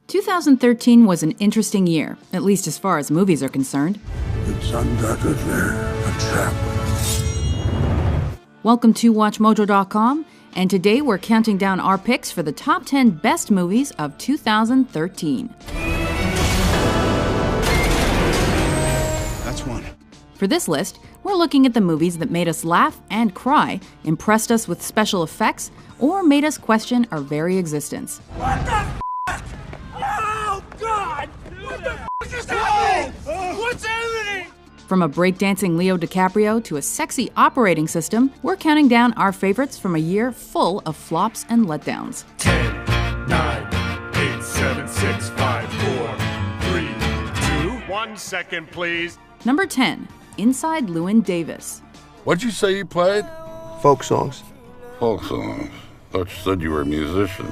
2013 was an interesting year, at least as far as movies are concerned. It's undoubtedly a trap. Welcome to WatchMojo.com, and today we're counting down our picks for the top 10 best movies of 2013. That's one. For this list, we're looking at the movies that made us laugh and cry, impressed us with special effects, or made us question our very existence. What the f***? Oh, God! What the f*** is happening? What's happening? From a breakdancing Leo DiCaprio to a sexy operating system, we're counting down our favorites from a year full of flops and letdowns. 10, 9, 8, 7, 6, 5, 4, 3, 2, 1 second, please. Number 10, Inside Llewyn Davis. What'd you say you played? Folk songs. Folk songs. Thought you said you were a musician.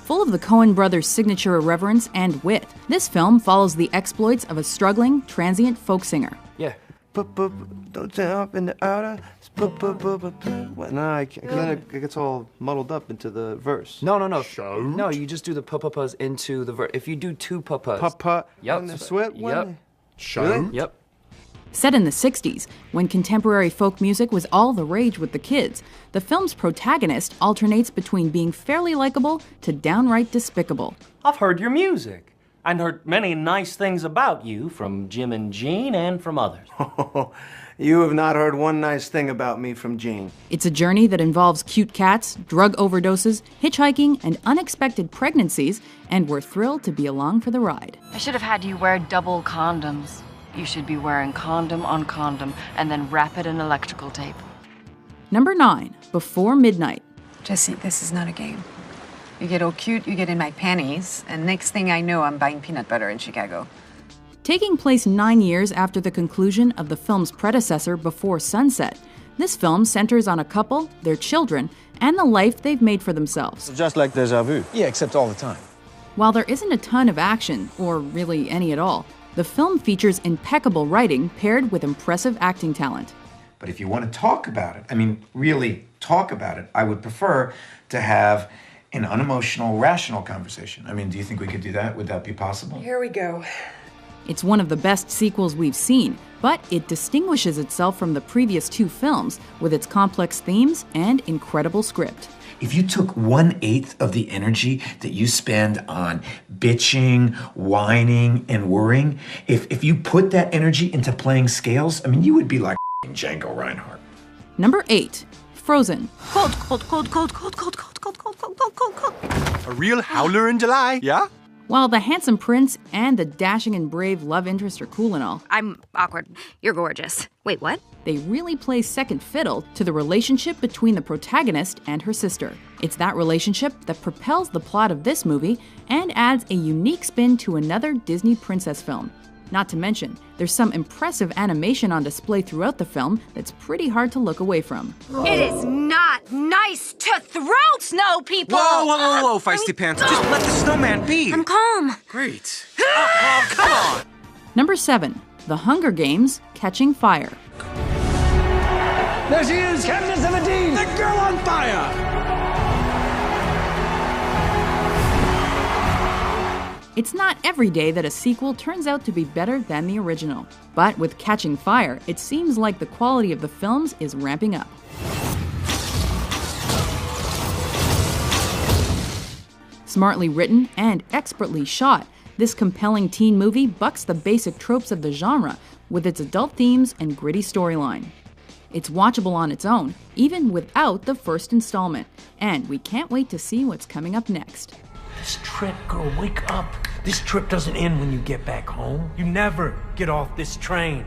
Full of the Coen brothers' signature irreverence and wit, this film follows the exploits of a struggling, transient folk singer. Yeah. Don't jump in the outer. What? No, I can't. 'Cause then it gets all muddled up into the verse. No. Shout. No, you just do the pa-pa-pas into the verse. If you do two pa-pas. Pa-pa. Yep. On the sweat one. Yep. Shout. Really? Yep. Set in the 60s, when contemporary folk music was all the rage with the kids, the film's protagonist alternates between being fairly likable to downright despicable. I've heard your music and heard many nice things about you from Jim and Jean and from others. You have not heard one nice thing about me from Gene. It's a journey that involves cute cats, drug overdoses, hitchhiking, and unexpected pregnancies, and we're thrilled to be along for the ride. I should have had you wear double condoms. You should be wearing condom on condom and then wrap it in electrical tape. Number 9, Before Midnight. Jesse, this is not a game. You get all cute, you get in my panties, and next thing I know, I'm buying peanut butter in Chicago. Taking place 9 years after the conclusion of the film's predecessor, Before Sunset, this film centers on a couple, their children, and the life they've made for themselves. Just like Deja Vu. Yeah, except all the time. While there isn't a ton of action, or really any at all, the film features impeccable writing paired with impressive acting talent. But if you want to talk about it, I mean, really talk about it, I would prefer to have an unemotional, rational conversation. I mean, do you think we could do that? Would that be possible? Here we go. It's one of the best sequels we've seen, but it distinguishes itself from the previous two films with its complex themes and incredible script. If you took 1/8 of the energy that you spend on bitching, whining, and worrying, if you put that energy into playing scales, I mean, you would be like Django Reinhardt. Number 8, Frozen. Cold, cold, cold, cold, cold, cold, cold, cold, cold, cold, cold, cold, cold. A real howler in July, yeah? While the handsome prince and the dashing and brave love interest are cool and all, I'm awkward. You're gorgeous. Wait, what? they really play second fiddle to the relationship between the protagonist and her sister. It's that relationship that propels the plot of this movie and adds a unique spin to another Disney princess film. Not to mention, there's some impressive animation on display throughout the film that's pretty hard to look away from. It is not nice to throat snow people! Whoa, feisty pants. Just let the snowman be. I'm calm. Great. Oh, come on. Number 7, The Hunger Games: Catching Fire. There she is, Katniss Everdeen! The girl on fire! It's not every day that a sequel turns out to be better than the original. But with Catching Fire, it seems like the quality of the films is ramping up. Smartly written and expertly shot, this compelling teen movie bucks the basic tropes of the genre with its adult themes and gritty storyline. It's watchable on its own, even without the first installment, and we can't wait to see what's coming up next. This trip, girl, wake up. This trip doesn't end when you get back home. You never get off this train.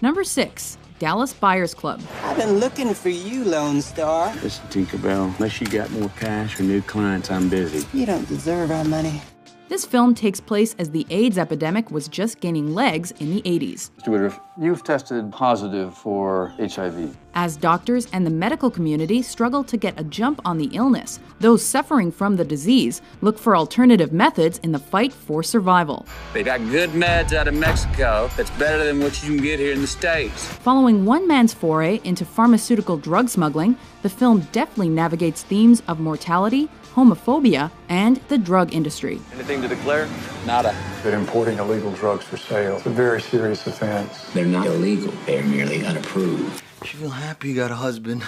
Number 6, Dallas Buyers Club. I've been looking for you, Lone Star. Listen, Tinkerbell, unless you got more cash or new clients, I'm busy. You don't deserve our money. This film takes place as the AIDS epidemic was just gaining legs in the 80s. Mr. Woodruff, You've tested positive for HIV. As doctors and the medical community struggle to get a jump on the illness, those suffering from the disease look for alternative methods in the fight for survival. They got good meds out of Mexico that's better than what you can get here in the States. Following one man's foray into pharmaceutical drug smuggling, the film deftly navigates themes of mortality, homophobia, and the drug industry. Anything to declare? Nada. But importing illegal drugs for sale is a very serious offense. They're not illegal. They're merely unapproved. You should feel happy you got a husband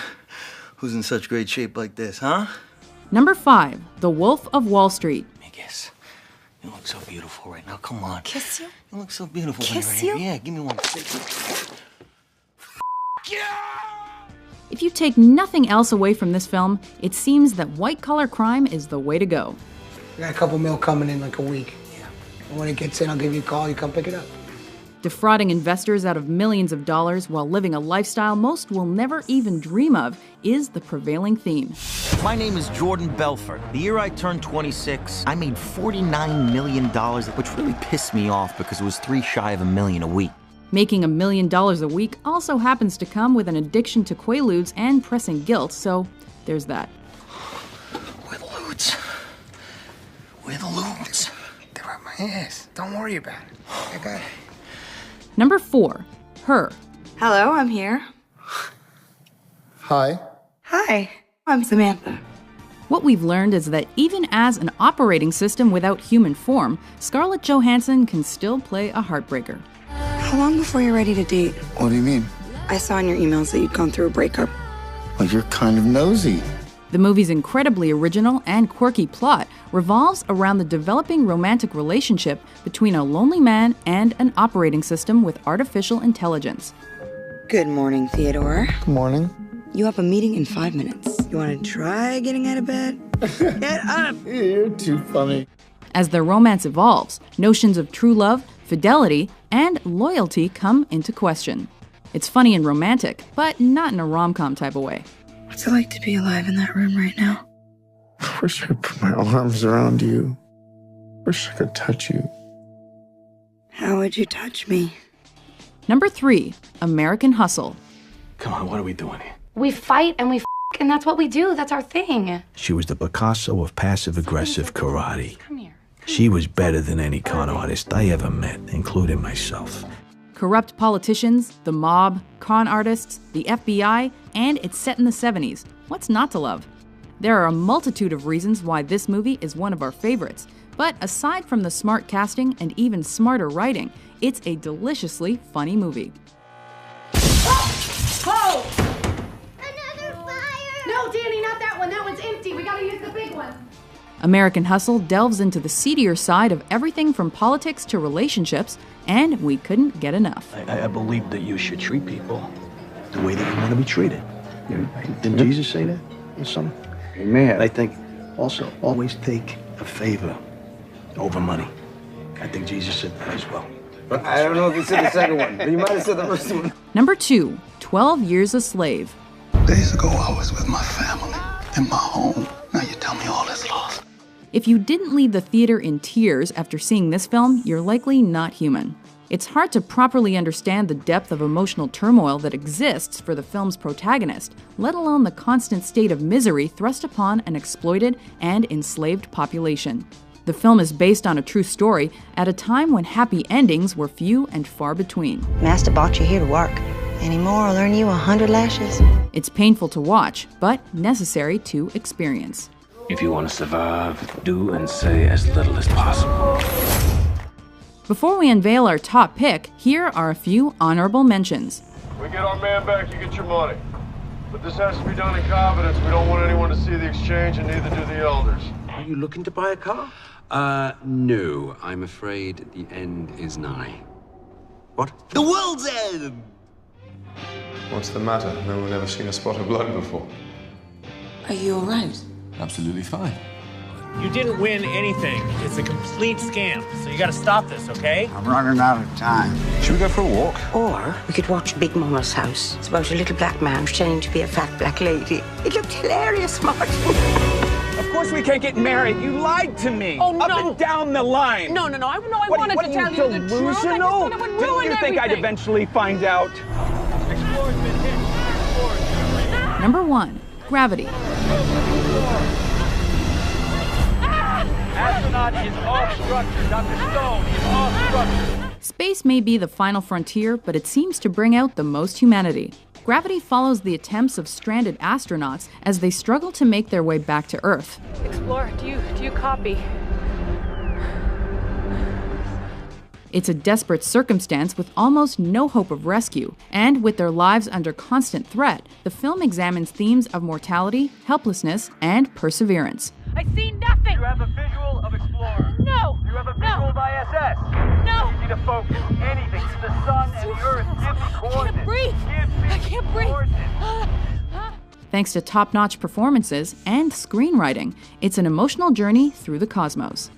who's in such great shape like this, huh? Number 5, The Wolf of Wall Street. Kiss. You look so beautiful right now. Come on. Kiss you? You look so beautiful. Kiss when you're you? Here. Yeah, give me one. If you take nothing else away from this film, it seems that white-collar crime is the way to go. I got a couple mil coming in like a week. Yeah. And when it gets in, I'll give you a call. You come pick it up. Defrauding investors out of millions of dollars while living a lifestyle most will never even dream of is the prevailing theme. My name is Jordan Belfort. The year I turned 26, I made $49 million, which really pissed me off because it was 3 shy of $1 million a week. Making $1 million a week also happens to come with an addiction to Quaaludes and pressing guilt, so there's that. Where the lewds? Where the lewds? They're at my ass. Don't worry about it. I got it. Number 4, Her. Hello, I'm here. Hi. Hi, I'm Samantha. What we've learned is that even as an operating system without human form, Scarlett Johansson can still play a heartbreaker. How long before you're ready to date? What do you mean? I saw in your emails that you'd gone through a breakup. Well, you're kind of nosy. The movie's incredibly original and quirky plot revolves around the developing romantic relationship between a lonely man and an operating system with artificial intelligence. Good morning, Theodore. Good morning. You have a meeting in 5 minutes. You want to try getting out of bed? Get up! You're too funny. As their romance evolves, notions of true love, fidelity, and loyalty come into question. It's funny and romantic, but not in a rom-com type of way. What's it like to be alive in that room right now? I wish I could put my arms around you. Wish I could touch you. How would you touch me? Number 3, American Hustle. Come on, what are we doing here? We fight and we and that's what we do. That's our thing. She was the Picasso of passive-aggressive karate. Come here. She was better than any con artist I ever met, including myself. Corrupt politicians, the mob, con artists, the FBI, and it's set in the 70s. What's not to love? There are a multitude of reasons why this movie is one of our favorites, but aside from the smart casting and even smarter writing, it's a deliciously funny movie. Oh! Another fire! No, Danny, not that one. That one's empty. We gotta use the big one. American Hustle delves into the seedier side of everything from politics to relationships, and we couldn't get enough. I believe that you should treat people the way that you want to be treated. Didn't Jesus say that or something? Amen. I think also always take a favor over money. I think Jesus said that as well. I don't know if you said the second one, but you might have said the first one. Number 2, 12 Years a Slave. Days ago, I was with my family in my home. Now you tell me all is lost. If you didn't leave the theater in tears after seeing this film, you're likely not human. It's hard to properly understand the depth of emotional turmoil that exists for the film's protagonist, let alone the constant state of misery thrust upon an exploited and enslaved population. The film is based on a true story at a time when happy endings were few and far between. Master brought you here to work. Any more, I'll earn you 100 lashes. It's painful to watch, but necessary to experience. If you want to survive, do and say as little as possible. Before we unveil our top pick, here are a few honorable mentions. We get our man back, you get your money. But this has to be done in confidence. We don't want anyone to see the exchange, and neither do the elders. Are you looking to buy a car? No. I'm afraid the end is nigh. What? The world's end! What's the matter? No one ever seen a spot of blood before. Are you all right? Absolutely fine. You didn't win anything. It's a complete scam. So you gotta stop this, okay? I'm running out of time. Should we go for a walk? Or we could watch Big Mama's house. It's about a little black man pretending to be a fat black lady. It looked hilarious, Martin. Of course we can't get married. You lied to me. Oh, no. Up and down the line. No, I wanted to tell you the truth. I just Delusional? thought it would Didn't ruin you think I'd everything. eventually find out? Explorer's been hit. Explorer's Number 1. Gravity. Astronaut is off structure. Dr. Stone is off structure. Space may be the final frontier, but it seems to bring out the most humanity. Gravity follows the attempts of stranded astronauts as they struggle to make their way back to Earth. Explorer, do you copy? It's a desperate circumstance with almost no hope of rescue, and with their lives under constant threat, the film examines themes of mortality, helplessness, and perseverance. I see nothing! You have a visual of Explorer. No! You have a visual of ISS. No! I need you to focus. Anything. The sun and the Earth. Give me coordinates. I can't breathe! I can't breathe! Thanks to top-notch performances and screenwriting, it's an emotional journey through the cosmos.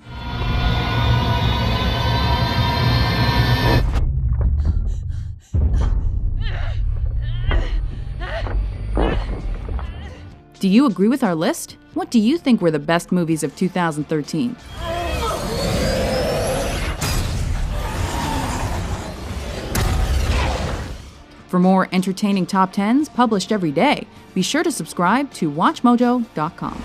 Do you agree with our list? What do you think were the best movies of 2013? For more entertaining top 10s published every day, be sure to subscribe to WatchMojo.com.